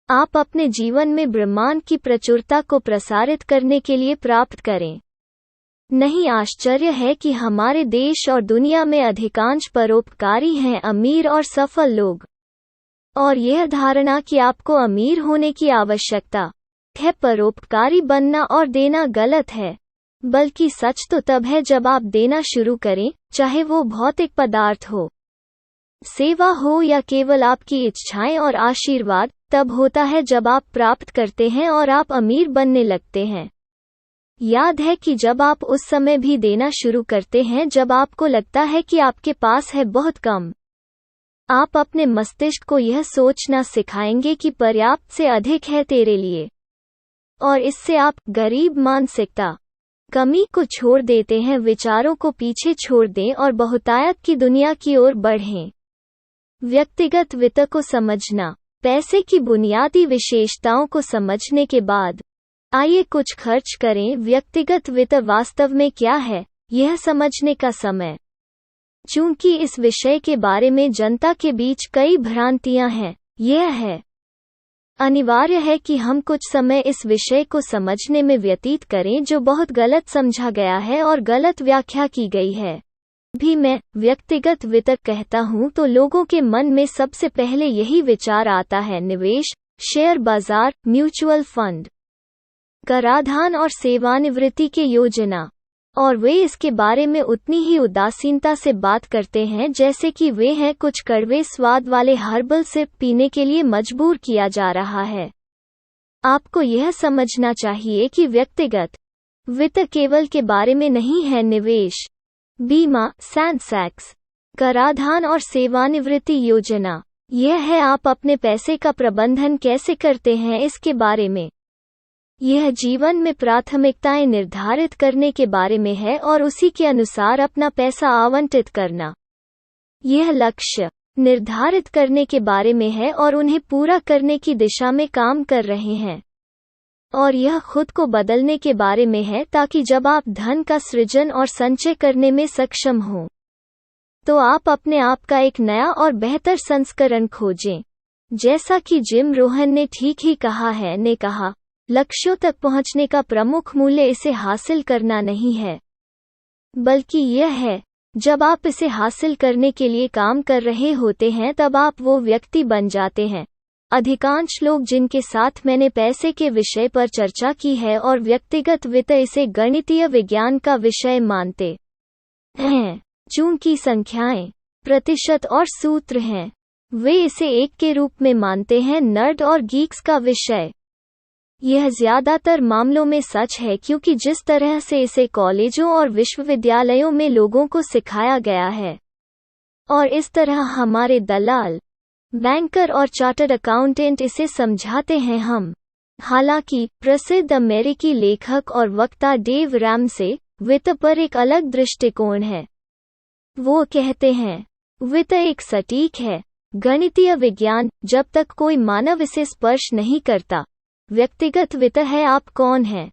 आप अपने जीवन में ब्रह्मांड की प्रचुरता को प्रसारित करने के लिए प्राप्त करें। नहीं आश्चर्य है कि हमारे देश और दुनिया में अधिकांश परोपकारी हैं अमीर और सफल लोग। और यह धारणा कि आपको अमीर होने की आवश्यकता है परोपकारी बनना और देना गलत है, बल्कि सच तो तब है जब आप देना शुरू करें, चाहे वो भौतिक पदार्थ हो, सेवा हो या केवल आपकी इच्छाएं और आशीर्वाद। तब होता है जब आप प्राप्त करते हैं और आप अमीर बनने लगते हैं। याद है कि जब आप उस समय भी देना शुरू करते हैं जब आपको लगता है कि आपके पास है बहुत कम। आप अपने मस्तिष्क को यह सोचना सिखाएंगे कि पर्याप्त से अधिक है तेरे लिए, और इससे आप गरीब मानसिकता, कमी को छोड़ देते हैं, विचारों को पीछे छोड़ दें और बहुतायत की दुनिया की ओर बढ़ें। व्यक्तिगत वित्त को समझना। पैसे की बुनियादी विशेषताओं को समझने के बाद आइए कुछ खर्च करें। व्यक्तिगत वित्त वास्तव में क्या है, यह समझने का समय। चूंकि इस विषय के बारे में जनता के बीच कई भ्रांतियां हैं, यह है अनिवार्य है कि हम कुछ समय इस विषय को समझने में व्यतीत करें जो बहुत गलत समझा गया है और गलत व्याख्या की गई है। भी मैं व्यक्तिगत वित्त कहता हूं तो लोगों के मन में सबसे पहले यही विचार आता है निवेश, शेयर बाजार, म्यूचुअल फंड, कराधान और सेवानिवृत्ति की योजना। और वे इसके बारे में उतनी ही उदासीनता से बात करते हैं जैसे कि वे हैं कुछ कड़वे स्वाद वाले हर्बल सिरप पीने के लिए मजबूर किया जा रहा है। आपको यह समझना चाहिए कि व्यक्तिगत वित्त केवल के बारे में नहीं है निवेश, बीमा, सैंडसैक्स, कराधान और सेवानिवृत्ति योजना। यह है आप अपने पैसे का प्रबंधन कैसे करते हैं इसके बारे में। यह जीवन में प्राथमिकताएं निर्धारित करने के बारे में है और उसी के अनुसार अपना पैसा आवंटित करना। यह लक्ष्य निर्धारित करने के बारे में है और उन्हें पूरा करने की दिशा में काम कर रहे हैं। और यह खुद को बदलने के बारे में है, ताकि जब आप धन का सृजन और संचय करने में सक्षम हों तो आप अपने आप का एक नया और बेहतर संस्करण खोजें। जैसा कि जिम रोहन ने ठीक ही कहा है, ने कहा, लक्ष्यों तक पहुंचने का प्रमुख मूल्य इसे हासिल करना नहीं है, बल्कि यह है, जब आप इसे हासिल करने के लिए काम कर रहे होते हैं तब आप वो व्यक्ति बन जाते हैं। अधिकांश लोग जिनके साथ मैंने पैसे के विषय पर चर्चा की है और व्यक्तिगत वित्त, इसे गणितीय विज्ञान का विषय मानते हैं। चूंकि संख्याएं, प्रतिशत और सूत्र हैं, वे इसे एक के रूप में मानते हैं, नर्ड और गीक्स का विषय। यह ज्यादातर मामलों में सच है, क्योंकि जिस तरह से इसे कॉलेजों और विश्वविद्यालयों में लोगों को सिखाया गया है, और इस तरह हमारे दलाल, बैंकर और चार्टर्ड अकाउंटेंट इसे समझाते हैं। हालांकि प्रसिद्ध अमेरिकी लेखक और वक्ता डेव रैमसे वित्त पर एक अलग दृष्टिकोण है। वो कहते हैं, वित्त एक सटीक है, गणितीय विज्ञान, जब तक कोई मानव इसे स्पर्श नहीं करता। व्यक्तिगत वित्त है आप कौन हैं।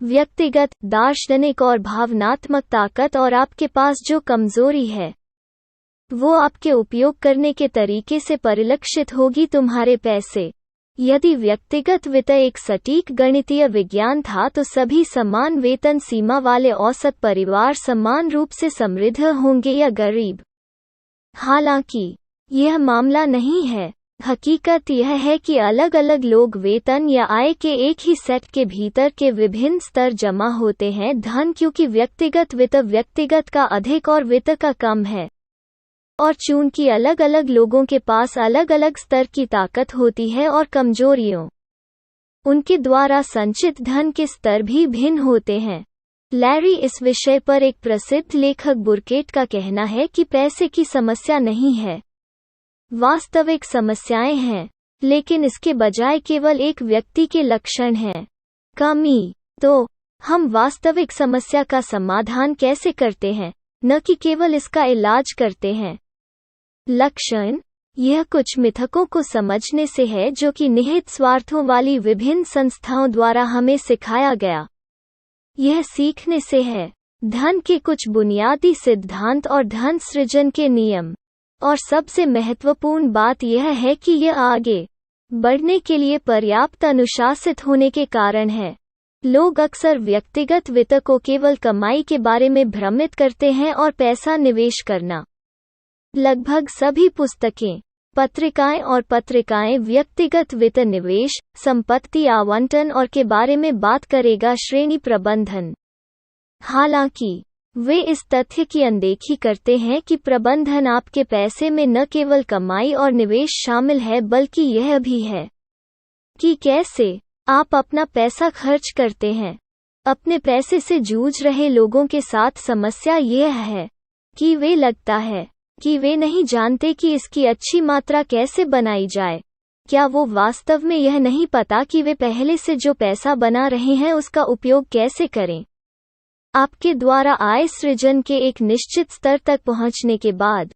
व्यक्तिगत, दार्शनिक और भावनात्मक ताकत, और आपके पास जो कमजोरी है वो आपके उपयोग करने के तरीके से परिलक्षित होगी। तुम्हारे पैसे। यदि व्यक्तिगत वित्त एक सटीक गणितीय विज्ञान था तो सभी समान वेतन सीमा वाले औसत परिवार समान रूप से समृद्ध होंगे या गरीब। हालांकि यह मामला नहीं है। हकीकत यह है कि अलग अलग लोग वेतन या आय के एक ही सेट के भीतर के विभिन्न स्तर जमा होते हैं। धन, क्योंकि व्यक्तिगत वित्त व्यक्तिगत का अधिक और वित्त का कम है, और चूंकि अलग अलग लोगों के पास अलग अलग स्तर की ताकत होती है और कमजोरियों, उनके द्वारा संचित धन के स्तर भी भिन्न होते हैं। लैरी इस विषय पर एक प्रसिद्ध लेखक बुर्केट का कहना है कि पैसे की समस्या नहीं है, वास्तविक समस्याएं हैं, लेकिन इसके बजाय केवल एक व्यक्ति के लक्षण हैं, कमी। तो हम वास्तविक समस्या का समाधान कैसे करते हैं, न कि केवल इसका इलाज करते हैं। लक्षण, यह कुछ मिथकों को समझने से है जो कि निहित स्वार्थों वाली विभिन्न संस्थाओं द्वारा हमें सिखाया गया। यह सीखने से है, धन के कुछ बुनियादी सिद्धांत और धन सृजन के नियम। और सबसे महत्वपूर्ण बात यह है कि यह आगे बढ़ने के लिए पर्याप्त अनुशासित होने के कारण है। लोग अक्सर व्यक्तिगत वित्त को केवल कमाई के बारे में भ्रमित करते हैं और पैसा निवेश करना। लगभग सभी पुस्तकें, पत्रिकाएं व्यक्तिगत वित्त, निवेश, संपत्ति आवंटन और के बारे में बात करेगा, श्रेणी प्रबंधन। हालांकि वे इस तथ्य की अनदेखी करते हैं कि प्रबंधन आपके पैसे में न केवल कमाई और निवेश शामिल है, बल्कि यह भी है कि कैसे आप अपना पैसा खर्च करते हैं। अपने पैसे से जूझ रहे लोगों के साथ समस्या यह है कि वे लगता है कि वे नहीं जानते कि इसकी अच्छी मात्रा कैसे बनाई जाए। क्या वो वास्तव में यह नहीं पता कि वे पहले से जो पैसा बना रहे हैं उसका उपयोग कैसे करें। आपके द्वारा आय सृजन के एक निश्चित स्तर तक पहुंचने के बाद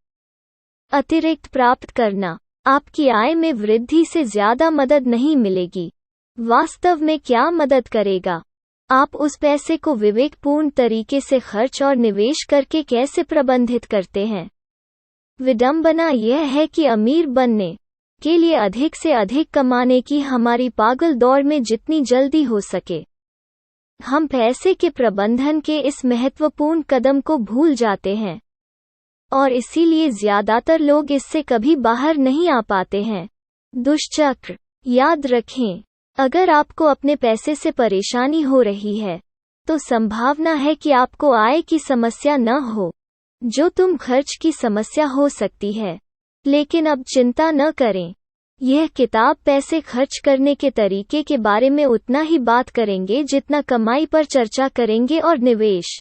अतिरिक्त प्राप्त करना आपकी आय में वृद्धि से ज्यादा मदद नहीं मिलेगी। वास्तव में क्या मदद करेगा? आप उस पैसे को विवेकपूर्ण तरीके से खर्च और निवेश करके कैसे प्रबंधित करते हैं। विडंबना यह है कि अमीर बनने के लिए अधिक से अधिक कमाने की हमारी पागल दौड़ में जितनी जल्दी हो सके, हम पैसे के प्रबंधन के इस महत्वपूर्ण कदम को भूल जाते हैं, और इसीलिए ज्यादातर लोग इससे कभी बाहर नहीं आ पाते हैं। दुष्चक्र। याद रखें, अगर आपको अपने पैसे से परेशानी हो रही है तो संभावना है कि आपको आय की समस्या न हो, जो तुम खर्च की समस्या हो सकती है। लेकिन अब चिंता न करें, यह किताब पैसे खर्च करने के तरीके के बारे में उतना ही बात करेंगे जितना कमाई पर चर्चा करेंगे और निवेश।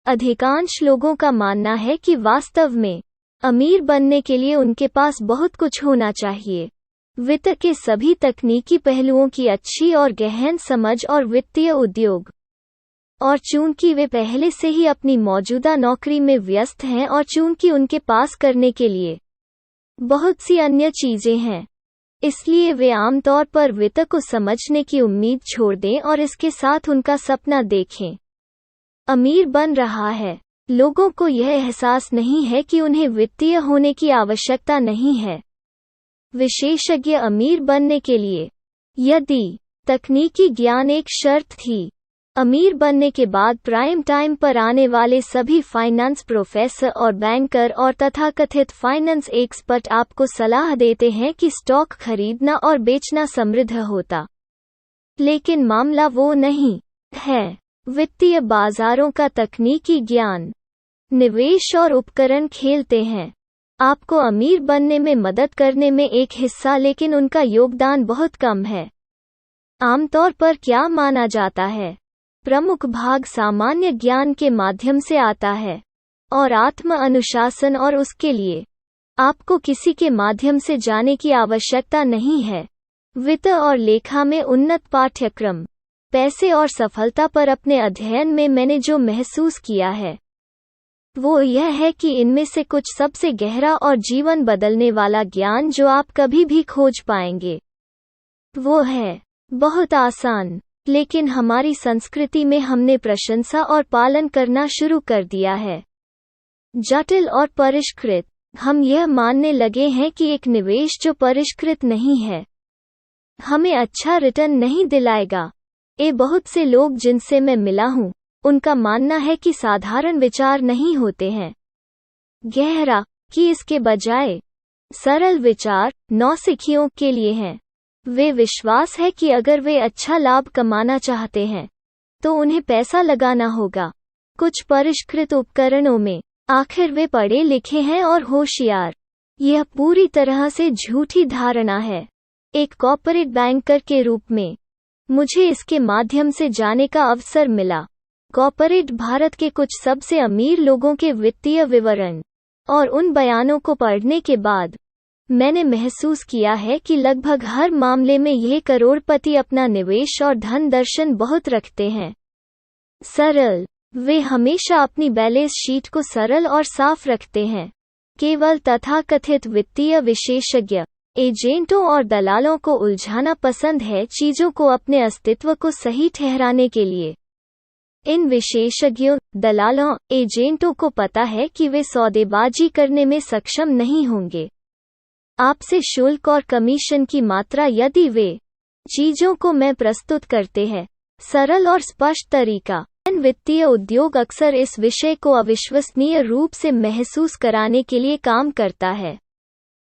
अधिकांश लोगों का मानना है कि वास्तव में अमीर बनने के लिए उनके पास बहुत कुछ होना चाहिए। वित्त के सभी तकनीकी पहलुओं की अच्छी और गहन समझ और वित्तीय उद्योग। और चूंकि वे पहले से ही अपनी मौजूदा नौकरी में व्यस्त हैं और चूंकि उनके पास करने के लिए बहुत सी अन्य चीजें हैं, इसलिए वे आमतौर पर वित्त को समझने की उम्मीद छोड़ दें और इसके साथ उनका सपना देखें। अमीर बन रहा है। लोगों को यह एहसास नहीं है कि उन्हें वित्तीय होने की आवश्यकता नहीं है। विशेषज्ञ अमीर बनने के लिए यदि तकनीकी ज्ञान एक शर्त थी, अमीर बनने के बाद प्राइम टाइम पर आने वाले सभी फाइनेंस प्रोफेसर और बैंकर और तथाकथित फाइनेंस एक्सपर्ट आपको सलाह देते हैं कि स्टॉक खरीदना और बेचना समृद्ध होता। लेकिन मामला वो नहीं है। वित्तीय बाजारों का तकनीकी ज्ञान, निवेश और उपकरण खेलते हैं आपको अमीर बनने में मदद करने में एक हिस्सा, लेकिन उनका योगदान बहुत कम है। आमतौर पर क्या माना जाता है? प्रमुख भाग सामान्य ज्ञान के माध्यम से आता है और आत्म अनुशासन, और उसके लिए आपको किसी के माध्यम से जाने की आवश्यकता नहीं है। वित्त और लेखा में उन्नत पाठ्यक्रम, पैसे और सफलता पर अपने अध्ययन में मैंने जो महसूस किया है वो यह है कि इनमें से कुछ सबसे गहरा और जीवन बदलने वाला ज्ञान जो आप कभी भी खोज पाएंगे वो है बहुत आसान, लेकिन हमारी संस्कृति में हमने प्रशंसा और पालन करना शुरू कर दिया है। जटिल और परिष्कृत। हम यह मानने लगे हैं कि एक निवेश जो परिष्कृत नहीं है हमें अच्छा रिटर्न नहीं दिलाएगा। बहुत से लोग जिनसे मैं मिला हूं, उनका मानना है कि साधारण विचार नहीं होते हैं गहरा, कि इसके बजाय सरल विचार नौसिखियों के लिए हैं। वे विश्वास है कि अगर वे अच्छा लाभ कमाना चाहते हैं तो उन्हें पैसा लगाना होगा कुछ परिष्कृत उपकरणों में। आखिर वे पढ़े लिखे हैं और होशियार। यह पूरी तरह से झूठी धारणा है। एक कॉर्पोरेट बैंकर के रूप में मुझे इसके माध्यम से जाने का अवसर मिला। कॉर्पोरेट भारत के कुछ सबसे अमीर लोगों के वित्तीय विवरण और उन बयानों को पढ़ने के बाद मैंने महसूस किया है कि लगभग हर मामले में यह करोड़पति अपना निवेश और धन दर्शन बहुत रखते हैं। सरल। वे हमेशा अपनी बैलेंस शीट को सरल और साफ रखते हैं। केवल तथाकथित वित्तीय विशेषज्ञ, एजेंटों और दलालों को उलझाना पसंद है चीजों को अपने अस्तित्व को सही ठहराने के लिए। इन विशेषज्ञों, दलालों, एजेंटों को पता है कि वे सौदेबाजी करने में सक्षम नहीं होंगे आपसे शुल्क और कमीशन की मात्रा यदि वे चीजों को मैं प्रस्तुत करते हैं सरल और स्पष्ट तरीका। वित्तीय उद्योग अक्सर इस विषय को अविश्वसनीय रूप से महसूस कराने के लिए काम करता है।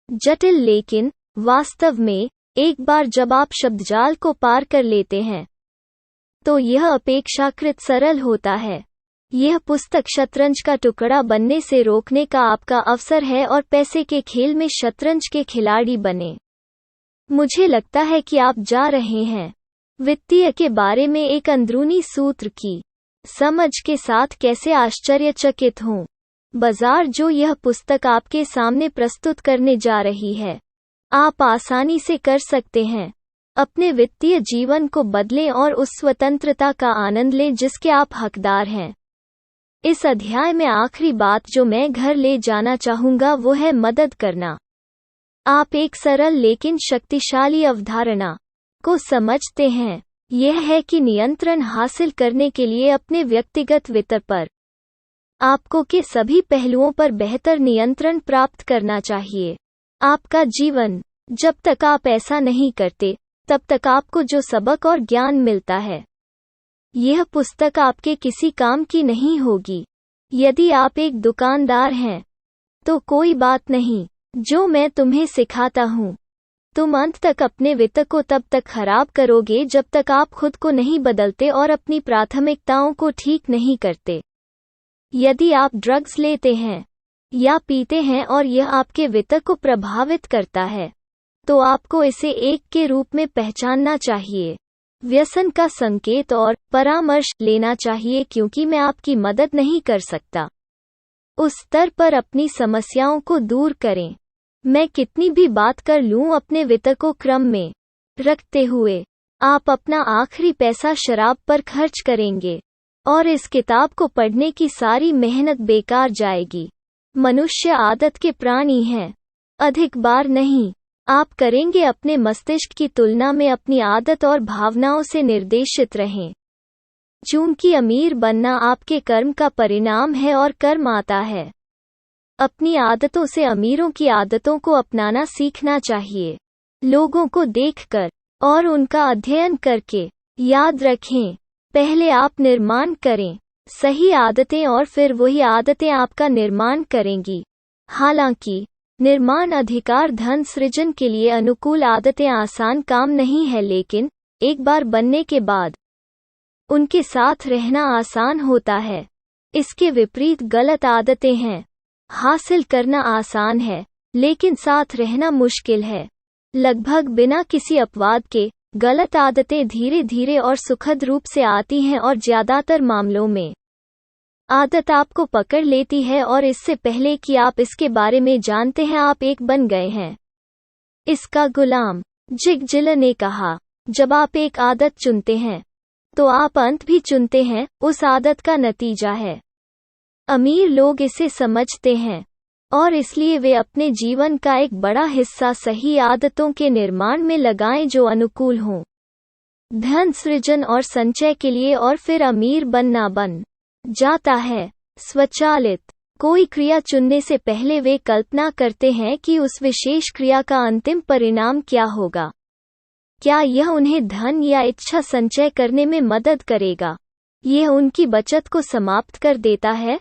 जटिल, लेकिन वास्तव में एक बार जब आप शब्दजाल को पार कर लेते हैं तो यह अपेक्षाकृत सरल होता है। यह पुस्तक शतरंज का टुकड़ा बनने से रोकने का आपका अवसर है और पैसे के खेल में शतरंज के खिलाड़ी बने। मुझे लगता है कि आप जा रहे हैं वित्तीय के बारे में एक अंदरूनी सूत्र की समझ के साथ कैसे आश्चर्यचकित हों। बाजार जो यह पुस्तक आपके सामने प्रस्तुत करने जा रही है, आप आसानी से कर सकते हैं। अपने वित्तीय जीवन को बदलें और उस स्वतंत्रता का आनंद लें जिसके आप हकदार हैं। इस अध्याय में आखिरी बात जो मैं घर ले जाना चाहूंगा वो है मदद करना। आप एक सरल लेकिन शक्तिशाली अवधारणा को समझते हैं। यह है कि नियंत्रण हासिल करने के लिए अपने व्यक्तिगत वित्त पर आपको के सभी पहलुओं पर बेहतर नियंत्रण प्राप्त करना चाहिए। आपका जीवन, जब तक आप ऐसा नहीं करते तब तक आपको जो सबक और ज्ञान मिलता है यह पुस्तक आपके किसी काम की नहीं होगी। यदि आप एक दुकानदार हैं तो कोई बात नहीं, जो मैं तुम्हें सिखाता हूँ तुम अंत तक अपने वित्त को तब तक खराब करोगे जब तक आप खुद को नहीं बदलते और अपनी प्राथमिकताओं को ठीक नहीं करते। यदि आप ड्रग्स लेते हैं या पीते हैं और यह आपके वित्त को प्रभावित करता है तो आपको इसे एक के रूप में पहचानना चाहिए, व्यसन का संकेत, और परामर्श लेना चाहिए क्योंकि मैं आपकी मदद नहीं कर सकता। उस स्तर पर अपनी समस्याओं को दूर करें। मैं कितनी भी बात कर लूं, अपने वित्त को क्रम में रखते हुए आप अपना आखिरी पैसा शराब पर खर्च करेंगे और इस किताब को पढ़ने की सारी मेहनत बेकार जाएगी। मनुष्य आदत के प्राणी हैं, अधिक बार नहीं। आप करेंगे अपने मस्तिष्क की तुलना में अपनी आदत और भावनाओं से निर्देशित रहें। चूंकि अमीर बनना आपके कर्म का परिणाम है और कर्म आता है। अपनी आदतों से अमीरों की आदतों को अपनाना सीखना चाहिए। लोगों को देखकर और उनका अध्ययन करके। याद रखें, पहले आप निर्माण करें सही आदतें और फिर वही आदतें आपका निर्माण करेंगी। हालांकि निर्माण अधिकार धन सृजन के लिए अनुकूल आदतें आसान काम नहीं है, लेकिन एक बार बनने के बाद उनके साथ रहना आसान होता है। इसके विपरीत गलत आदतें हैं। हासिल करना आसान है, लेकिन साथ रहना मुश्किल है। लगभग बिना किसी अपवाद के गलत आदतें धीरे धीरे और सुखद रूप से आती हैं और ज्यादातर मामलों में आदत आपको पकड़ लेती है और इससे पहले कि आप इसके बारे में जानते हैं आप एक बन गए हैं इसका गुलाम। जिग जिल ने कहा, जब आप एक आदत चुनते हैं तो आप अंत भी चुनते हैं, उस आदत का नतीजा है। अमीर लोग इसे समझते हैं और इसलिए वे अपने जीवन का एक बड़ा हिस्सा सही आदतों के निर्माण में लगाएं जो अनुकूल हों धन सृजन और संचय के लिए, और फिर अमीर बनना बन जाता है स्वचालित। कोई क्रिया चुनने से पहले वे कल्पना करते हैं कि उस विशेष क्रिया का अंतिम परिणाम क्या होगा। क्या यह उन्हें धन या इच्छा संचय करने में मदद करेगा? यह उनकी बचत को समाप्त कर देता है?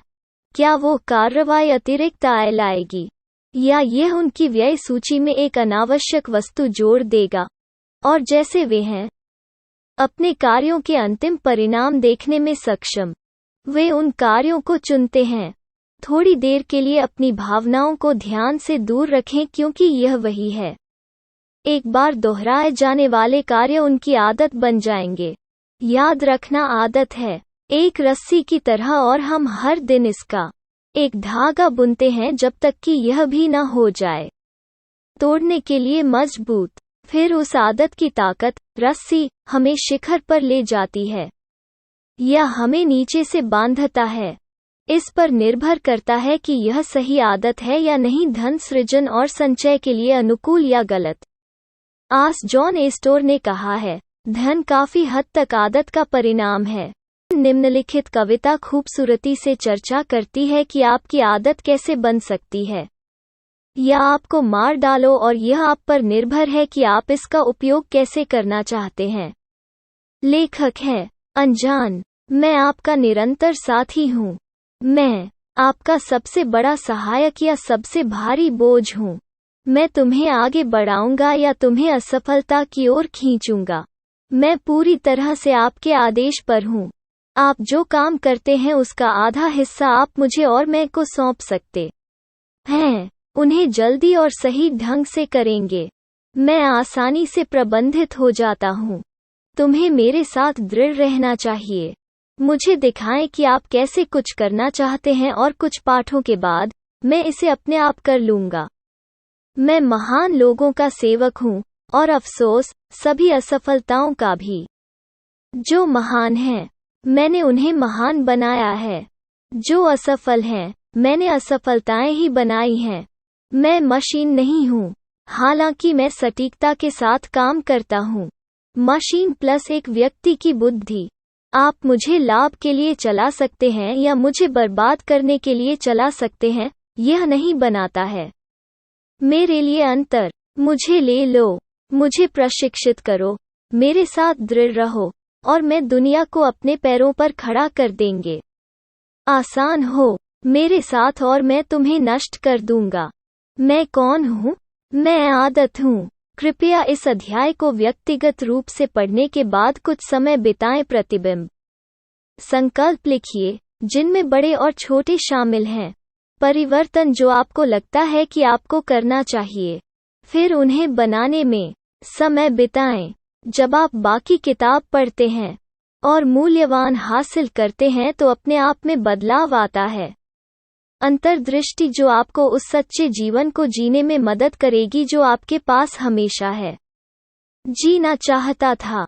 क्या वो कार्रवाई अतिरिक्त आय लाएगी, या यह उनकी व्यय सूची में एक अनावश्यक वस्तु जोड़ देगा? और जैसे वे हैं अपने कार्यों के अंतिम परिणाम देखने में सक्षम, वे उन कार्यों को चुनते हैं। थोड़ी देर के लिए अपनी भावनाओं को ध्यान से दूर रखें, क्योंकि यह वही है। एक बार दोहराए जाने वाले कार्य उनकी आदत बन जाएंगे। याद रखना आदत है एक रस्सी की तरह, और हम हर दिन इसका एक धागा बुनते हैं जब तक कि यह भी न हो जाए तोड़ने के लिए मजबूत। फिर उस आदत की ताकत, रस्सी, हमें शिखर पर ले जाती है या हमें नीचे से बांधता है। इस पर निर्भर करता है कि यह सही आदत है या नहीं, धन सृजन और संचय के लिए अनुकूल या गलत। आस जॉन एस्टोर ने कहा है, धन काफी हद तक आदत का परिणाम है। निम्नलिखित कविता खूबसूरती से चर्चा करती है कि आपकी आदत कैसे बन सकती है या आपको मार डालो, और यह आप पर निर्भर है कि आप इसका उपयोग कैसे करना चाहते हैं। लेखक है अनजान। मैं आपका निरंतर साथी हूँ। मैं आपका सबसे बड़ा सहायक या सबसे भारी बोझ हूँ। मैं तुम्हें आगे बढ़ाऊंगा या तुम्हें असफलता की ओर खींचूंगा। मैं पूरी तरह से आपके आदेश पर हूँ। आप जो काम करते हैं उसका आधा हिस्सा आप मुझे और मैं को सौंप सकते हैं। उन्हें जल्दी और सही ढंग से करेंगे। मैं आसानी से प्रबंधित हो जाता हूँ। तुम्हें मेरे साथ दृढ़ रहना चाहिए। मुझे दिखाएं कि आप कैसे कुछ करना चाहते हैं, और कुछ पाठों के बाद मैं इसे अपने आप कर लूंगा। मैं महान लोगों का सेवक हूँ, और अफसोस सभी असफलताओं का भी। जो महान हैं, मैंने उन्हें महान बनाया है। जो असफल हैं, मैंने असफलताएं ही बनाई हैं। मैं मशीन नहीं हूँ, हालांकि मैं सटीकता के साथ काम करता हूँ। मशीन प्लस एक व्यक्ति की बुद्धि। आप मुझे लाभ के लिए चला सकते हैं या मुझे बर्बाद करने के लिए चला सकते हैं, यह नहीं बनाता है मेरे लिए अंतर। मुझे ले लो, मुझे प्रशिक्षित करो, मेरे साथ दृढ़ रहो, और मैं दुनिया को अपने पैरों पर खड़ा कर देंगे। आसान हो मेरे साथ और मैं तुम्हें नष्ट कर दूंगा। मैं कौन हूँ? मैं आदत हूँ। कृपया इस अध्याय को व्यक्तिगत रूप से पढ़ने के बाद कुछ समय बिताएं। प्रतिबिंब संकल्प लिखिए, जिनमें बड़े और छोटे शामिल हैं। परिवर्तन जो आपको लगता है कि आपको करना चाहिए। फिर उन्हें बनाने में समय बिताएं। जब आप बाकी किताब पढ़ते हैं और मूल्यवान हासिल करते हैं तो अपने आप में बदलाव आता है। अंतर्दृष्टि जो आपको उस सच्चे जीवन को जीने में मदद करेगी जो आपके पास हमेशा है। जीना चाहता था।